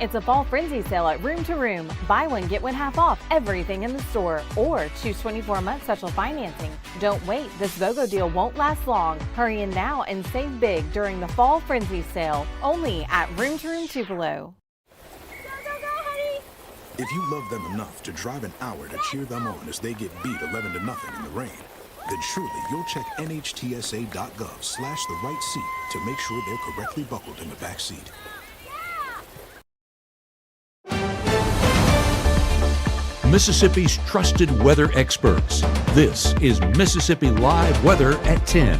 It's a fall frenzy sale at Room to Room. Buy one, get one half off everything in the store. Or choose 24-month special financing. Don't wait, this BOGO deal won't last long. Hurry in now and save big during the fall frenzy sale. Only at Room to Room Tupelo. If you love them enough to drive an hour to cheer them on as they get beat 11-0 in the rain, then surely you'll check NHTSA.gov/the right seat to make sure they're correctly buckled in the back seat. Mississippi's trusted weather experts. This is Mississippi Live Weather at 10.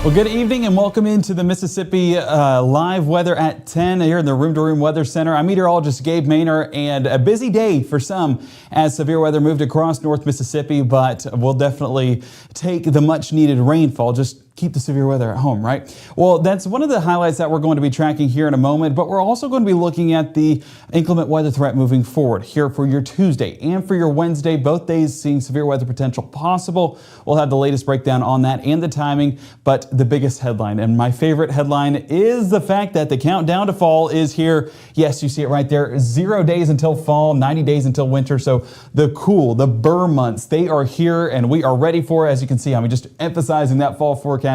Well, good evening and welcome into the Mississippi Live Weather at 10 here in the Room to Room Weather Center. I'm meteorologist Gabe Maynor, and a busy day for some as severe weather moved across North Mississippi, but we'll definitely take the much needed rainfall. Just keep the severe weather at home, right? Well, that's one of the highlights that we're going to be tracking here in a moment, but we're also going to be looking at the inclement weather threat moving forward here for your Tuesday and for your Wednesday. Both days seeing severe weather potential possible. We'll have the latest breakdown on that and the timing, but the biggest headline, and my favorite headline, is the fact that the countdown to fall is here. Yes, you see it right there. 0 days until fall, 90 days until winter. So the cool, the burr months, they are here and we are ready for it. As you can see, I'm just emphasizing that fall forecast.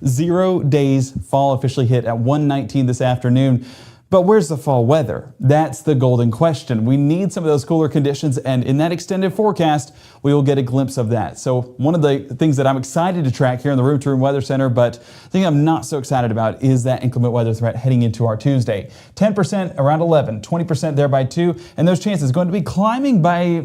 0 days, fall officially hit at 1:19 this afternoon. But where's the fall weather? That's the golden question. We need some of those cooler conditions, and in that extended forecast, we will get a glimpse of that. So one of the things that I'm excited to track here in the Room to Room Weather Center, but the thing I'm not so excited about is that inclement weather threat heading into our Tuesday. 10% around 11, 20% there by 2, and those chances going to be climbing by,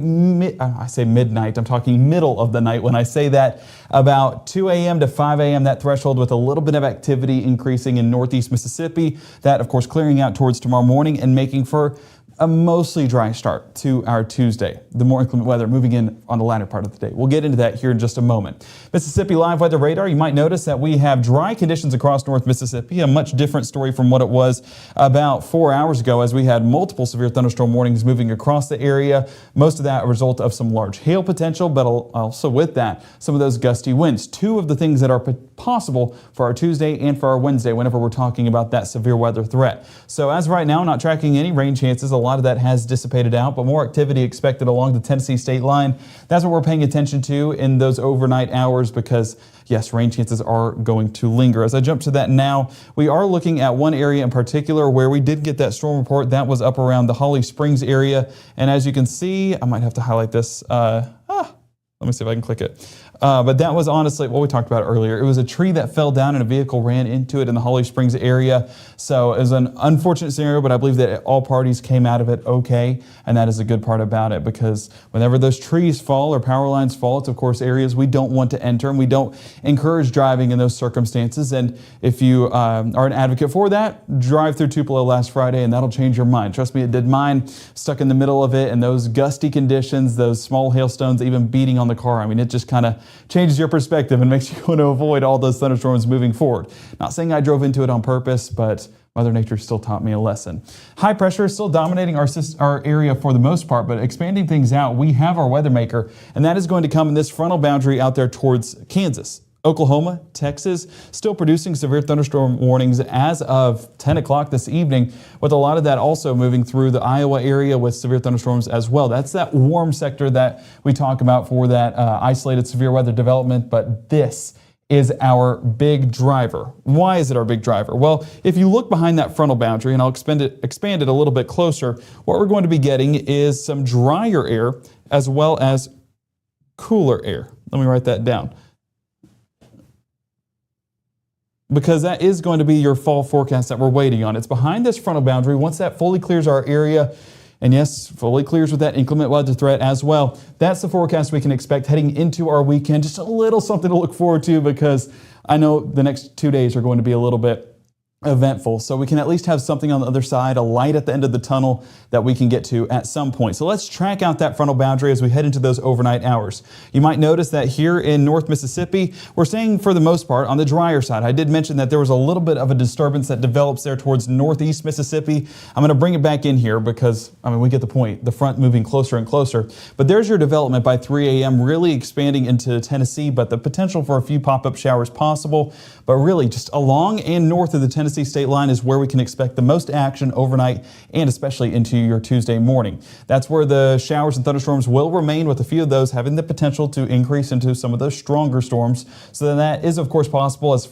I say midnight, I'm talking middle of the night when I say that, about 2 a.m. to 5 a.m., that threshold with a little bit of activity increasing in northeast Mississippi. That, of course, clearing out towards tomorrow morning and making for a mostly dry start to our Tuesday. The more inclement weather moving in on the latter part of the day. We'll get into that here in just a moment. Mississippi Live Weather Radar, you might notice that we have dry conditions across North Mississippi, a much different story from what it was about 4 hours ago as we had multiple severe thunderstorm warnings moving across the area. Most of that a result of some large hail potential, but also with that, some of those gusty winds. Two of the things that are possible for our Tuesday and for our Wednesday whenever we're talking about that severe weather threat. So as of right now, not tracking any rain chances. A lot of that has dissipated out, but more activity expected along the Tennessee state line. That's what we're paying attention to in those overnight hours because, yes, rain chances are going to linger. As I jump to that now, we are looking at one area in particular where we did get that storm report. That was up around the Holly Springs area. And as you can see, I might have to highlight this. Let me see if I can click it. But that was honestly what we talked about earlier. It was a tree that fell down and a vehicle ran into it in the Holly Springs area. So it was an unfortunate scenario, but I believe that all parties came out of it okay. And that is a good part about it because whenever those trees fall or power lines fall, it's of course areas we don't want to enter and we don't encourage driving in those circumstances. And if you are an advocate for that, drive through Tupelo last Friday and that'll change your mind. Trust me, it did mine. Stuck in the middle of it and those gusty conditions, those small hailstones even beating on the car. I mean, it just kind of changes your perspective and makes you want to avoid all those thunderstorms moving forward. Not saying I drove into it on purpose, but Mother Nature still taught me a lesson. High pressure is still dominating our area for the most part, but expanding things out, we have our weather maker, and that is going to come in this frontal boundary out there towards Kansas. Oklahoma, Texas, still producing severe thunderstorm warnings as of 10 o'clock this evening, with a lot of that also moving through the Iowa area with severe thunderstorms as well. That's that warm sector that we talk about for that isolated severe weather development, but this is our big driver. Why is it our big driver? Well, if you look behind that frontal boundary, and I'll expand it a little bit closer, what we're going to be getting is some drier air as well as cooler air. Let me write that down, because that is going to be your fall forecast that we're waiting on. It's behind this frontal boundary. Once that fully clears our area, and yes, fully clears with that inclement weather threat as well, that's the forecast we can expect heading into our weekend. Just a little something to look forward to because I know the next 2 days are going to be a little bit eventful, so we can at least have something on the other side, a light at the end of the tunnel that we can get to at some point. So let's track out that frontal boundary as we head into those overnight hours. You might notice that here in North Mississippi, we're staying for the most part on the drier side. I did mention that there was a little bit of a disturbance that develops there towards northeast Mississippi. I'm going to bring it back in here because, I mean, we get the point. The front moving closer and closer. But there's your development by 3 a.m. really expanding into Tennessee, but the potential for a few pop-up showers possible. But really just along and north of the Tennessee Tennessee state line is where we can expect the most action overnight and especially into your Tuesday morning. That's where the showers and thunderstorms will remain, with a few of those having the potential to increase into some of those stronger storms. So then that is, of course, possible as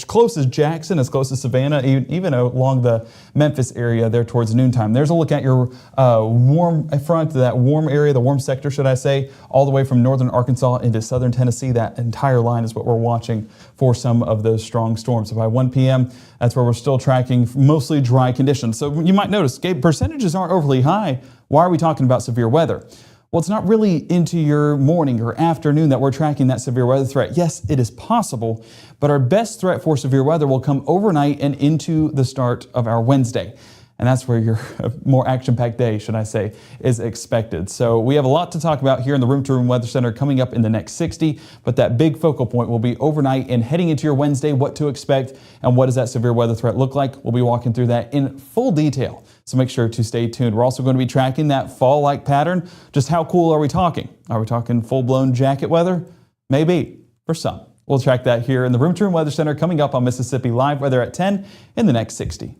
close as Jackson, as close as Savannah, even along the Memphis area there towards noontime. There's a look at your warm front, that warm area, the warm sector, should I say, all the way from northern Arkansas into southern Tennessee. That entire line is what we're watching for some of those strong storms. So by 1 p.m., that's where we're still tracking mostly dry conditions. So you might notice, Gabe, percentages aren't overly high. Why are we talking about severe weather? Well, it's not really into your morning or afternoon that we're tracking that severe weather threat. Yes, it is possible, but our best threat for severe weather will come overnight and into the start of our Wednesday. And that's where your more action-packed day, should I say, is expected. So we have a lot to talk about here in the Room to Room Weather Center coming up in the next 60, but that big focal point will be overnight and heading into your Wednesday, what to expect and what does that severe weather threat look like. We'll be walking through that in full detail. So make sure to stay tuned. We're also going to be tracking that fall-like pattern. Just how cool are we talking? Are we talking full-blown jacket weather? Maybe, for some. We'll track that here in the Room to Room Weather Center coming up on Mississippi Live Weather at 10 in the next 60.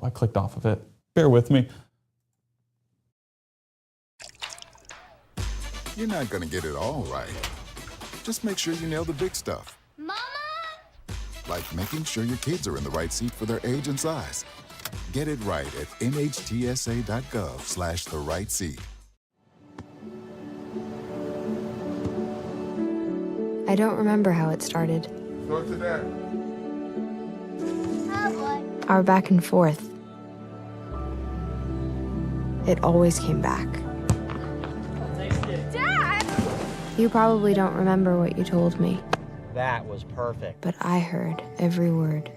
I clicked off of it. Bear with me. You're not going to get it all right. Just make sure you nail the big stuff. Mama! Like making sure your kids are in the right seat for their age and size. Get it right at nhtsa.gov/the right seat. I don't remember how it started. Go to that. Our back and forth. It always came back. Dad! You probably don't remember what you told me, That was perfect. but I heard every word.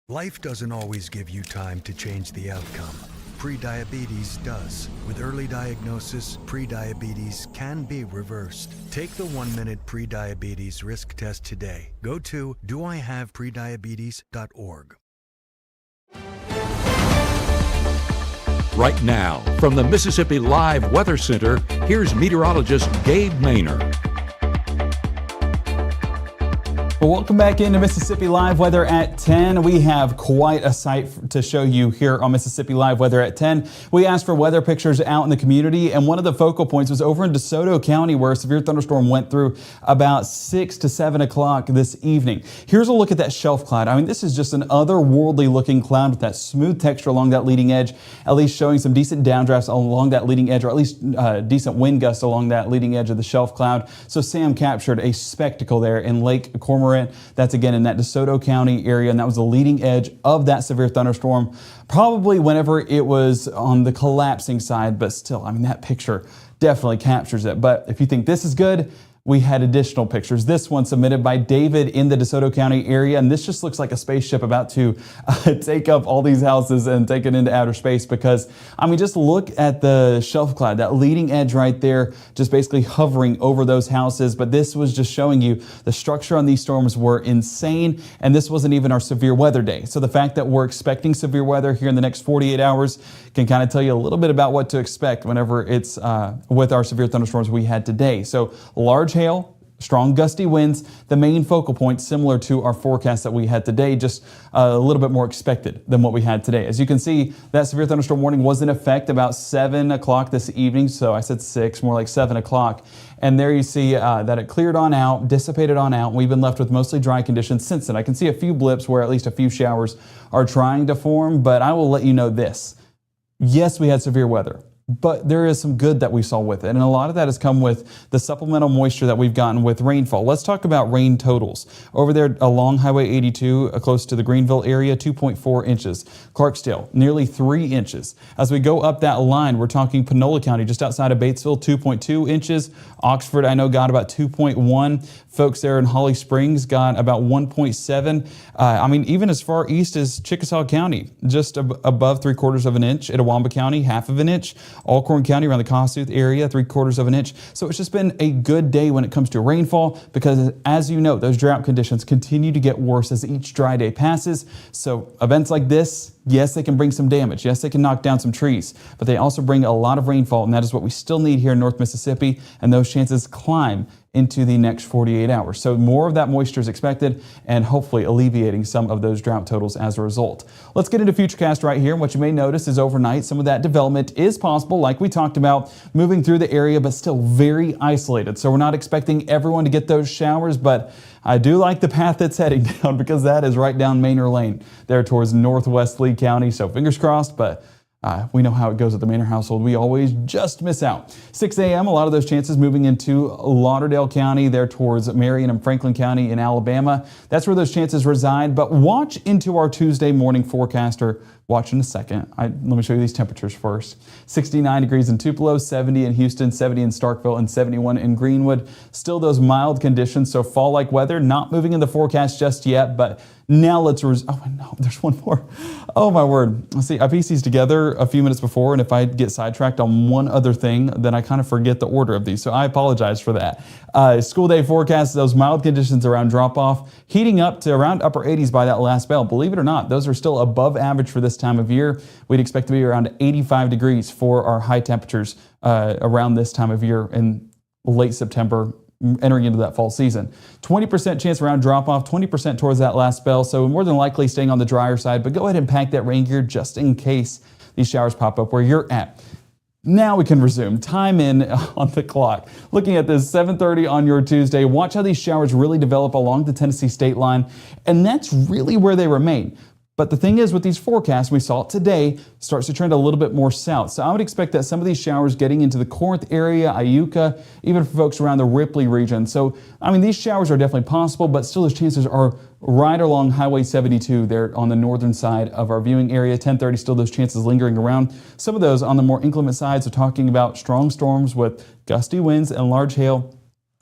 Life doesn't always give you time to change the outcome. Prediabetes does. With early diagnosis, prediabetes can be reversed. Take the 1-minute prediabetes risk test today. Go to doihaveprediabetes.org. Right now, from the Mississippi Live Weather Center, here's meteorologist Gabe Maynor. Well, welcome back into Mississippi Live Weather at 10. We have quite a sight to show you here on Mississippi Live Weather at 10. We asked for weather pictures out in the community, and one of the focal points was over in DeSoto County, where a severe thunderstorm went through about 6 to 7 o'clock this evening. Here's a look at that shelf cloud. I mean, this is just an otherworldly looking cloud with that smooth texture along that leading edge, at least showing some decent downdrafts along that leading edge, or at least decent wind gusts along that leading edge of the shelf cloud. So Sam captured a spectacle there in Lake Cormorant. That's again in that DeSoto County area, and that was the leading edge of that severe thunderstorm, probably whenever it was on the collapsing side, but still, I mean, that picture definitely captures it. But if you think this is good, we had additional pictures. This one submitted by David in the DeSoto County area, and this just looks like a spaceship about to take up all these houses and take it into outer space, because, I mean, just look at the shelf cloud, that leading edge right there, just basically hovering over those houses. But this was just showing you the structure on these storms were insane, and this wasn't even our severe weather day. So the fact that we're expecting severe weather here in the next 48 hours can kind of tell you a little bit about what to expect whenever it's with our severe thunderstorms we had today. So large hail, strong gusty winds, the main focal point, similar to our forecast that we had today, just a little bit more expected than what we had today. As you can see, that severe thunderstorm warning was in effect about 7 o'clock this evening, so I said 6, more like 7 o'clock. And there you see that it cleared on out, dissipated on out. We've been left with mostly dry conditions since then. I can see a few blips where at least a few showers are trying to form, but I will let you know this. Yes, we had severe weather, but there is some good that we saw with it. And a lot of that has come with the supplemental moisture that we've gotten with rainfall. Let's talk about rain totals. Over there along Highway 82, close to the Greenville area, 2.4 inches. Clarksdale, nearly 3 inches. As we go up that line, we're talking Panola County, just outside of Batesville, 2.2 inches. Oxford, I know, got about 2.1. Folks there in Holly Springs got about 1.7. I mean, even as far east as Chickasaw County, just above 3/4 of an inch. Itawamba County, 1/2 of an inch. Alcorn County around the Kossuth area, 3/4 of an inch. So it's just been a good day when it comes to rainfall because, as you know, those drought conditions continue to get worse as each dry day passes. So events like this, yes, they can bring some damage. Yes, they can knock down some trees, but they also bring a lot of rainfall, and that is what we still need here in North Mississippi, and those chances climb into the next 48 hours. So more of that moisture is expected and hopefully alleviating some of those drought totals as a result. Let's get into Futurecast right here. What you may notice is overnight some of that development is possible, like we talked about, moving through the area, but still very isolated. So we're not expecting everyone to get those showers, but I do like the path that's heading down because that is right down Manor Lane there towards northwest Lee County. So fingers crossed, but we know how it goes at the Manor household. We always just miss out. 6 a.m., a lot of those chances moving into Lauderdale County, there towards Marion and Franklin County in Alabama. That's where those chances reside. But watch into our Tuesday morning forecaster. Watch in a second. Let me show you these temperatures first. 69 degrees in Tupelo, 70 in Houston, 70 in Starkville, and 71 in Greenwood. Still those mild conditions, so fall-like weather not moving in the forecast just yet, but now let's oh no, there's one more. Oh my word. Let's see, I pieced these together a few minutes before, and if I get sidetracked on one other thing, then I kind of forget the order of these, so I apologize for that. School day forecast, those mild conditions around drop-off, heating up to around upper 80s by that last bell. Believe it or not, those are still above average for this time of year. We'd expect to be around 85 degrees for our high temperatures around this time of year in late September, entering into that fall season. 20% chance around drop-off, 20% towards that last spell, so more than likely staying on the drier side, but go ahead and pack that rain gear just in case these showers pop up where you're at. Now we can resume. Time in on the clock. Looking at this, 7:30 on your Tuesday. Watch how these showers really develop along the Tennessee state line, and that's really where they remain. But the thing is, with these forecasts, we saw it today, starts to trend a little bit more south. So I would expect that some of these showers getting into the Corinth area, Iuka, even for folks around the Ripley region. So, I mean, these showers are definitely possible, but still those chances are right along Highway 72 there on the northern side of our viewing area. 10:30, still those chances lingering around. Some of those on the more inclement sides are talking about strong storms with gusty winds and large hail.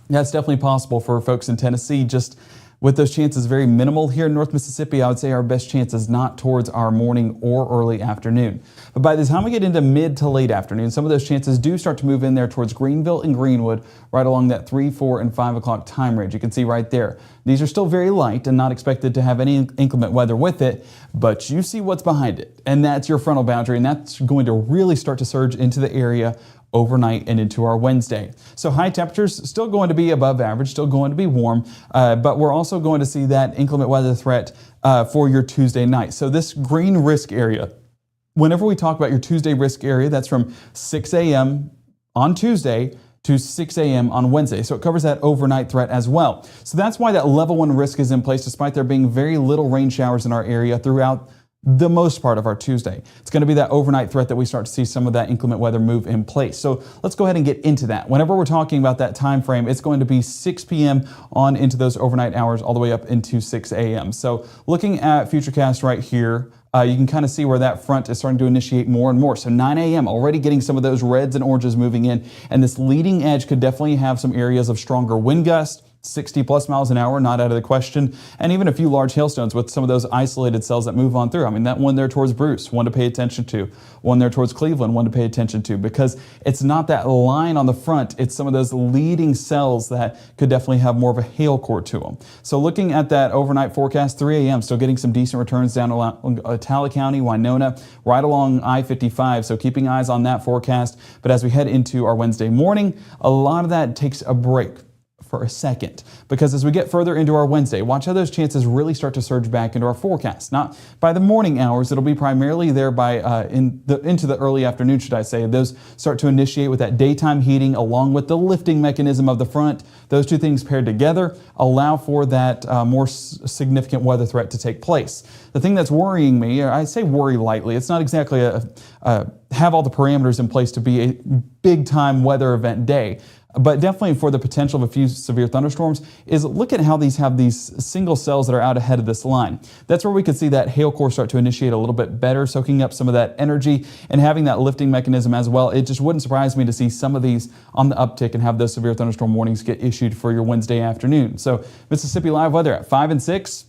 That's definitely possible for folks in Tennessee. Just with those chances very minimal here in North Mississippi, I would say our best chance is not towards our morning or early afternoon. But by the time we get into mid to late afternoon, some of those chances do start to move in there towards Greenville and Greenwood, right along that 3, 4, and 5 o'clock time range. You can see right there. These are still very light and not expected to have any inclement weather with it, but you see what's behind it, and that's your frontal boundary, and that's going to really start to surge into the area overnight and into our Wednesday. So high temperatures still going to be above average, still going to be warm, but we're also going to see that inclement weather threat for your Tuesday night. So this green risk area, whenever we talk about your Tuesday risk area, that's from 6 a.m. on Tuesday to 6 a.m. on Wednesday. So it covers that overnight threat as well. So that's why that level 1 risk is in place, despite there being very little rain showers in our area throughout the most part of our Tuesday. It's going to be that overnight threat that we start to see some of that inclement weather move in place. So let's go ahead and get into that. Whenever we're talking about that time frame, it's going to be 6 p.m. on into those overnight hours all the way up into 6 a.m. So looking at Futurecast right here, you can kind of see where that front is starting to initiate more and more. So 9 a.m. already getting some of those reds and oranges moving in, and this leading edge could definitely have some areas of stronger wind gusts. 60 plus miles an hour, not out of the question, and even a few large hailstones with some of those isolated cells that move on through. I mean, that one there towards Bruce, one to pay attention to, one there towards Cleveland, one to pay attention to, because it's not that line on the front, it's some of those leading cells that could definitely have more of a hail core to them. So looking at that overnight forecast, 3 a.m., still getting some decent returns down along Tala County, Winona, right along I-55, so keeping eyes on that forecast. But as we head into our Wednesday morning, a lot of that takes a break for a second, because as we get further into our Wednesday, watch how those chances really start to surge back into our forecast. Not by the morning hours, it'll be primarily there by into the early afternoon, should I say. Those start to initiate with that daytime heating along with the lifting mechanism of the front. Those two things paired together allow for that more significant weather threat to take place. The thing that's worrying me, or I say worry lightly, it's not exactly have all the parameters in place to be a big time weather event day, but definitely for the potential of a few severe thunderstorms, is look at how these have these single cells that are out ahead of this line. That's where we could see that hail core start to initiate a little bit better, soaking up some of that energy and having that lifting mechanism as well. It just wouldn't surprise me to see some of these on the uptick and have those severe thunderstorm warnings get issued for your Wednesday afternoon. So Mississippi Live weather at 5 and 6.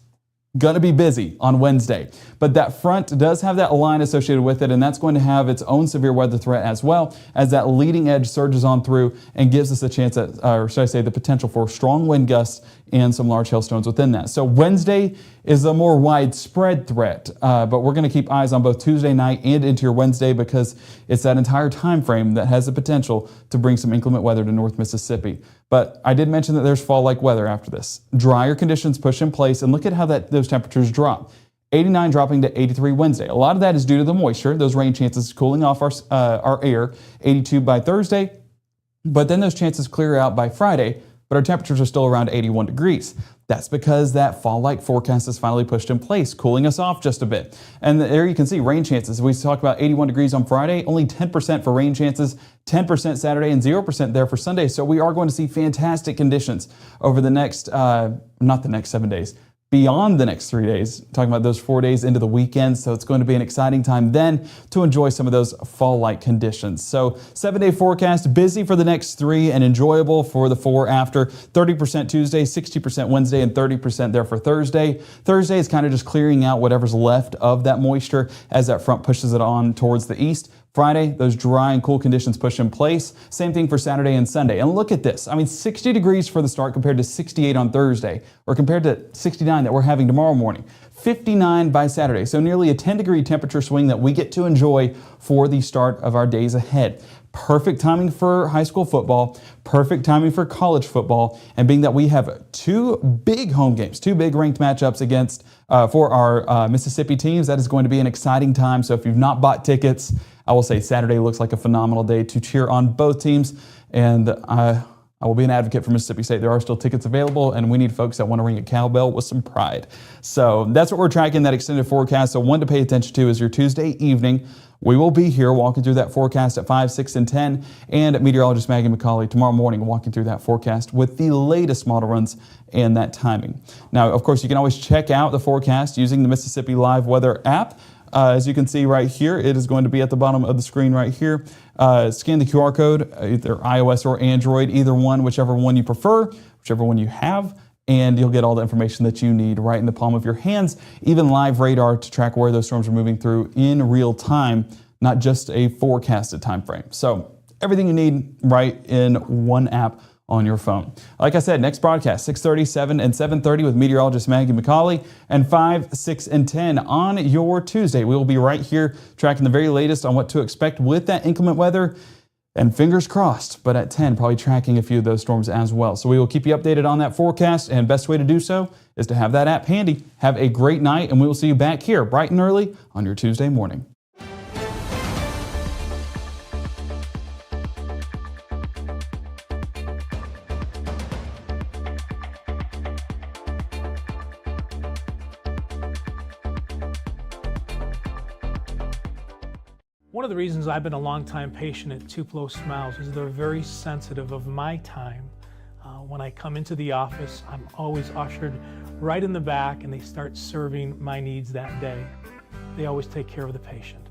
going to be busy on Wednesday. But that front does have that line associated with it, and that's going to have its own severe weather threat as well, as that leading edge surges on through and gives us a chance at, or should I say, the potential for strong wind gusts and some large hailstones within that. So Wednesday is a more widespread threat, but we're going to keep eyes on both Tuesday night and into your Wednesday, because it's that entire time frame that has the potential to bring some inclement weather to North Mississippi. But I did mention that there's fall-like weather after this. Drier conditions push in place, and look at how those temperatures drop. 89 dropping to 83 Wednesday. A lot of that is due to the moisture, those rain chances cooling off our air. 82 by Thursday, but then those chances clear out by Friday, but our temperatures are still around 81 degrees. That's because that fall-like forecast is finally pushed in place, cooling us off just a bit. And there you can see rain chances. We talk about 81 degrees on Friday, only 10% for rain chances, 10% Saturday, and 0% there for Sunday. So we are going to see fantastic conditions over the next, not the next 7 days, beyond the next 3 days, talking about those 4 days into the weekend. So it's going to be an exciting time then to enjoy some of those fall-like conditions. So 7-day forecast, busy for the next 3 and enjoyable for the 4 after. 30% Tuesday, 60% Wednesday, and 30% there for Thursday. Thursday is kind of just clearing out whatever's left of that moisture as that front pushes it on towards the east. Friday, those dry and cool conditions push in place. Same thing for Saturday and Sunday. And look at this. I mean, 60 degrees for the start compared to 68 on Thursday, or compared to 69 that we're having tomorrow morning. 59 by Saturday. So nearly a 10-degree temperature swing that we get to enjoy for the start of our days ahead. Perfect timing for high school football, perfect timing for college football, and being that we have 2 big home games, 2 big ranked matchups against for our Mississippi teams, that is going to be an exciting time. So if you've not bought tickets, I will say Saturday looks like a phenomenal day to cheer on both teams, and I will be an advocate for Mississippi State. There are still tickets available, and we need folks that want to ring a cowbell with some pride. So that's what we're tracking, that extended forecast. So one to pay attention to is your Tuesday evening. We will be here walking through that forecast at 5, 6, and 10, and meteorologist Maggie McCauley tomorrow morning walking through that forecast with the latest model runs and that timing. Now, of course, you can always check out the forecast using the Mississippi Live Weather app. As you can see right here, it is going to be at the bottom of the screen right here. Scan the QR code, either iOS or Android, either one, whichever one you prefer, whichever one you have, and you'll get all the information that you need right in the palm of your hands, even live radar to track where those storms are moving through in real time, not just a forecasted time frame. So everything you need right in one app on your phone. Like I said, next broadcast, 6:30, 7, and 7:30 with meteorologist Maggie McCauley, and 5, 6, and 10 on your Tuesday. We will be right here tracking the very latest on what to expect with that inclement weather, and fingers crossed, but at 10, probably tracking a few of those storms as well. So we will keep you updated on that forecast, and best way to do so is to have that app handy. Have a great night, and we will see you back here bright and early on your Tuesday morning. One of the reasons I've been a longtime patient at Tupelo Smiles is they're very sensitive of my time. When I come into the office, I'm always ushered right in the back, and they start serving my needs that day. They always take care of the patient.